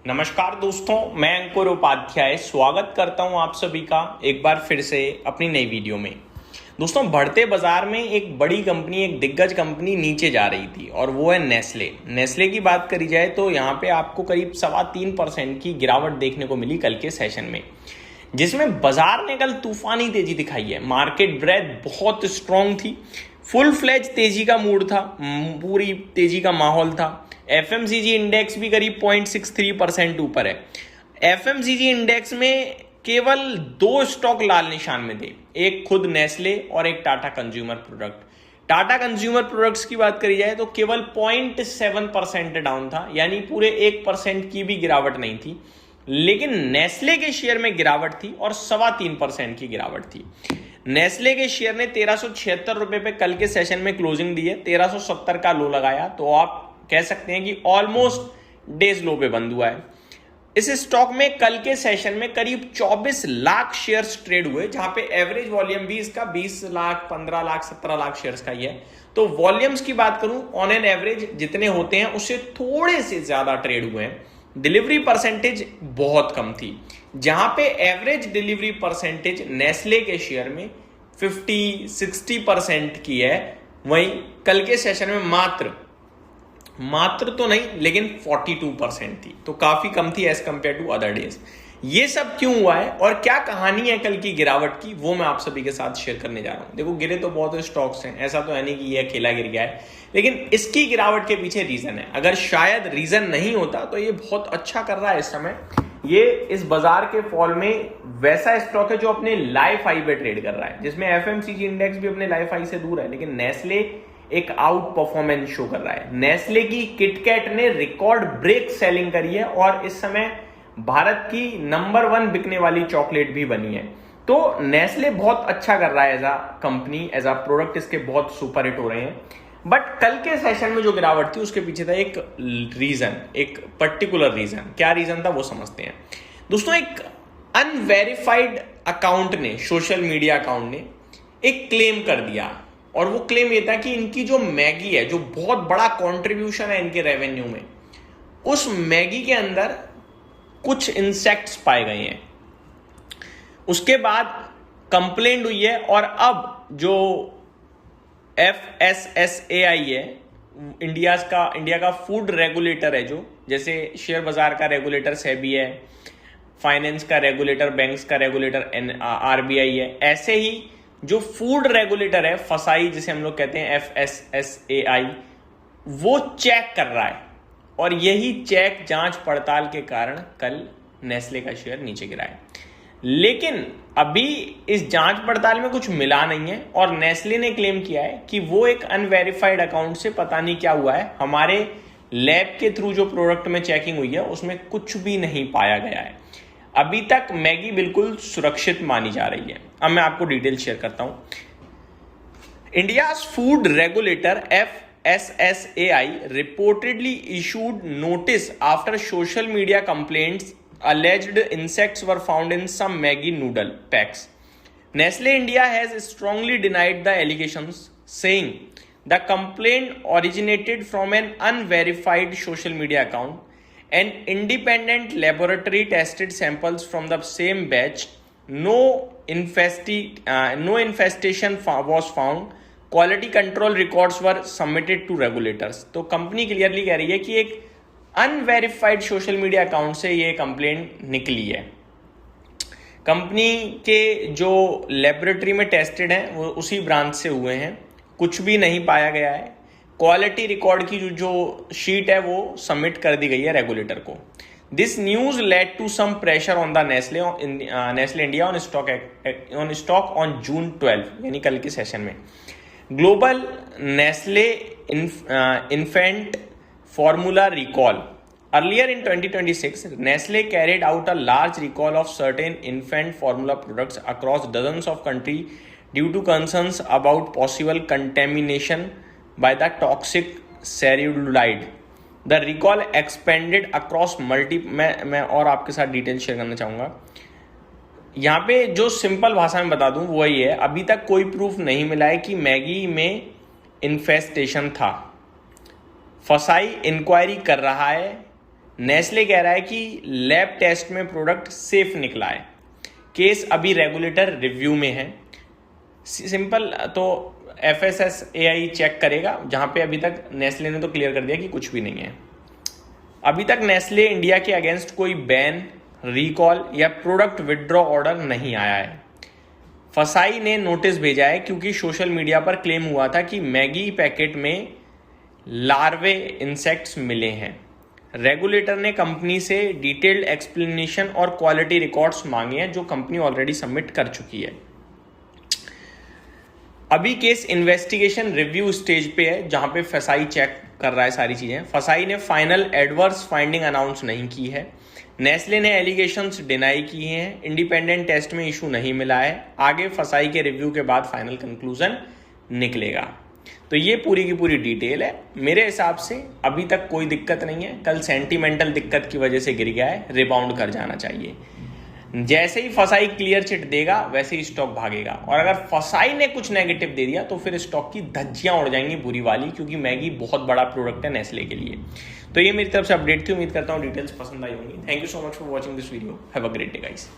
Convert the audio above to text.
नमस्कार दोस्तों, मैं अंकुर उपाध्याय स्वागत करता हूं आप सभी का एक बार फिर से अपनी नई वीडियो में। दोस्तों, बढ़ते बाजार में एक बड़ी कंपनी, एक दिग्गज कंपनी नीचे जा रही थी और वो है नेस्ले। नेस्ले की बात करी जाए तो यहाँ पे आपको करीब 3.25% की गिरावट देखने को मिली कल के सेशन में, जिसमें बाजार ने कल तूफानी तेजी दिखाई है। मार्केट ब्रेथ बहुत स्ट्रांग थी, फुल फ्लेज तेजी का मूड था, पूरी तेजी का माहौल था। एफएमसीजी इंडेक्स भी करीब 0.63% ऊपर है। एफएमसीजी इंडेक्स में केवल 2 स्टॉक लाल निशान में थे, एक खुद नेस्ले और एक Tata consumer product. Tata consumer products की बात करी जाए तो केवल 0.7% डाउन था, यानी पूरे 1% की भी गिरावट नहीं थी। लेकिन नेस्ले के शेयर में गिरावट थी और 3.25% की गिरावट थी। नेस्ले के शेयर ने 1376 रुपए पे कल के सेशन में क्लोजिंग दी है, 1370 का लो लगाया, तो आप कह सकते हैं कि ऑलमोस्ट डेज लो पे बंद हुआ है। इस स्टॉक में कल के सेशन में करीब 24 लाख शेयर्स ट्रेड हुए, जहां पे एवरेज वॉल्यूम भी इसका 20 लाख, 15 लाख, 17 लाख शेयर्स का ही है। तो वॉल्यूम्स की बात करूं, ऑन एन एवरेज जितने होते हैं उससे थोड़े से ज्यादा ट्रेड हुए हैं। डिलीवरी परसेंटेज बहुत कम थी, जहां पे एवरेज डिलीवरी परसेंटेज नेस्ले के शेयर में 50-60% की है, वहीं कल के सेशन में मात्र तो नहीं लेकिन 42% थी, तो काफी कम थी as compare to other days. ये सब क्यों हुआ है और क्या कहानी है कल की गिरावट की, वो मैं आप सभी के साथ शेयर करने जा रहा हूं। देखो, गिरे तो बहुत स्टॉक्स हैं, ऐसा तो है नहीं कि ये अकेला गिर गया है, लेकिन इसकी गिरावट के पीछे रीजन है। अगर शायद रीजन नहीं होता तो ये बहुत अच्छा कर रहा है इस समय। ये इस बाजार के फॉल में वैसा स्टॉक है जो अपने लाइफ हाई पे ट्रेड कर रहा है, जिसमें एफएमसीजी इंडेक्स भी अपने लाइफ हाई से दूर है, लेकिन नेस्ले एक आउट परफॉर्मेंस शो कर रहा है। नेस्ले की किटकैट ने रिकॉर्ड ब्रेक सेलिंग करी है और इस समय भारत की नंबर 1 बिकने वाली चॉकलेट भी बनी है। तो नेस्ले बहुत अच्छा कर रहा है as a company, as a product इसके बहुत सुपर हिट हो रहे हैं। बट कल के सेशन में जो गिरावट थी उसके पीछे था एक रीजन, एक पर्टिकुलर रीजन। क्या रीजन था वो समझते हैं। दोस्तों, एक अनवेरिफाइड अकाउंट ने, सोशल मीडिया अकाउंट ने एक क्लेम कर दिया, और वो क्लेम ये था कि इनकी जो मैगी है, जो बहुत बड़ा कंट्रीब्यूशन है इनके रेवेन्यू में, उस मैगी के अंदर कुछ इंसेक्ट्स पाए गए हैं। उसके बाद कंप्लेंट हुई है और अब जो FSSAI है, इंडिया का फूड रेगुलेटर है, जो जैसे शेयर बाजार का रेगुलेटर सेबी है, फाइनेंस का रेगुलेटर, बैंक्स का रेगुलेटर RBI है, ऐसे ही जो फूड रेगुलेटर है, फसाई जिसे हम लोग कहते हैं FSSAI, वो चेक कर रहा है। और यही चेक जांच पड़ताल के कारण कल नेस्ले का शेयर नीचे गिरा है। लेकिन अभी इस जांच पड़ताल में कुछ मिला नहीं है और नेस्ले ने क्लेम किया है कि वो एक अनवेरिफाइड अकाउंट से पता नहीं क्या हुआ है, हमारे लैब के थ्रू जो प्रोडक्ट में चेकिंग हुई है उसमें कुछ भी नहीं पाया गया है। अभी तक मैगी बिल्कुल सुरक्षित मानी जा रही है। अब मैं आपको डिटेल शेयर करता हूं। India's food regulator FSSAI reportedly issued notice after social media complaints alleged insects were found in some Maggi noodle packs. Nestle India has strongly denied the allegations, saying the complaint originated from an unverified social media account. An independent laboratory tested samples from the same batch. No infestation was found. Quality control records were submitted to regulators. तो company clearly कह रही है कि एक unverified social media account से ये complaint निकली है। कंपनी के जो लेबोरेटरी में टेस्टेड हैं वो उसी ब्रांच से हुए हैं, कुछ भी नहीं पाया गया है। क्वालिटी रिकॉर्ड की जो शीट है वो सबमिट कर दी गई है रेगुलेटर को। This news led to some pressure on the Nestle India on stock on June 12, यानी कल के सेशन में। Global Nestle infant formula recall. Earlier in 2026, Nestle carried out a large recall of certain infant formula products across dozens of countries due to concerns about possible contamination by the toxic cereulide. The recall expanded across मैं और आपके साथ detail share करना चाहूँगा। यहाँ पे जो simple भाषा में बता दूँ वही है, अभी तक कोई प्रूफ नहीं मिला है कि मैगी में इन्फेस्टेशन था। फसाई इंक्वायरी कर रहा है नेस्ले कह रहा है कि लैब टेस्ट में प्रोडक्ट सेफ निकला है। केस अभी रेगुलेटर रिव्यू में है। सिंपल, तो FSSAI चेक करेगा, जहां पे अभी तक नेस्ले ने तो क्लियर कर दिया कि कुछ भी नहीं है। अभी तक नेस्ले इंडिया के अगेंस्ट कोई बैन, रिकॉल या प्रोडक्ट विड्रॉ ऑर्डर नहीं आया है। फसाई ने नोटिस भेजा है क्योंकि सोशल मीडिया पर क्लेम हुआ था कि मैगी पैकेट में लार्वे इंसेक्ट्स मिले हैं। रेगुलेटर ने कंपनी से डिटेल्ड एक्सप्लेनेशन और क्वालिटी रिकॉर्ड्स मांगे हैं, जो कंपनी ऑलरेडी सबमिट कर चुकी है। अभी केस इन्वेस्टिगेशन रिव्यू स्टेज पे है, जहां पे फसाई चेक कर रहा है सारी चीजें। फसाई ने फाइनल एडवर्स फाइंडिंग अनाउंस नहीं की है। नेस्ले ने एलिगेशंस डिनाई किए हैं। इंडिपेंडेंट टेस्ट में इशू नहीं मिला है। आगे फसाई के रिव्यू के बाद फाइनल कंक्लूजन निकलेगा। तो ये पूरी की पूरी डिटेल है। मेरे हिसाब से अभी तक कोई दिक्कत नहीं है। कल सेंटिमेंटल दिक्कत की वजह से गिर गया है, रिबाउंड कर जाना चाहिए। जैसे ही फसाई क्लियर चिट देगा वैसे ही स्टॉक भागेगा, और अगर फसाई ने कुछ नेगेटिव दे दिया तो फिर स्टॉक की धज्जियां उड़ जाएंगी बुरी वाली, क्योंकि मैगी बहुत बड़ा प्रोडक्ट है नेस्ले के लिए। तो ये मेरी तरफ से अपडेट थी। उम्मीद करता हूँ डिटेल्स पसंद आई होंगी। Thank you so much for watching this video. Have a great day guys.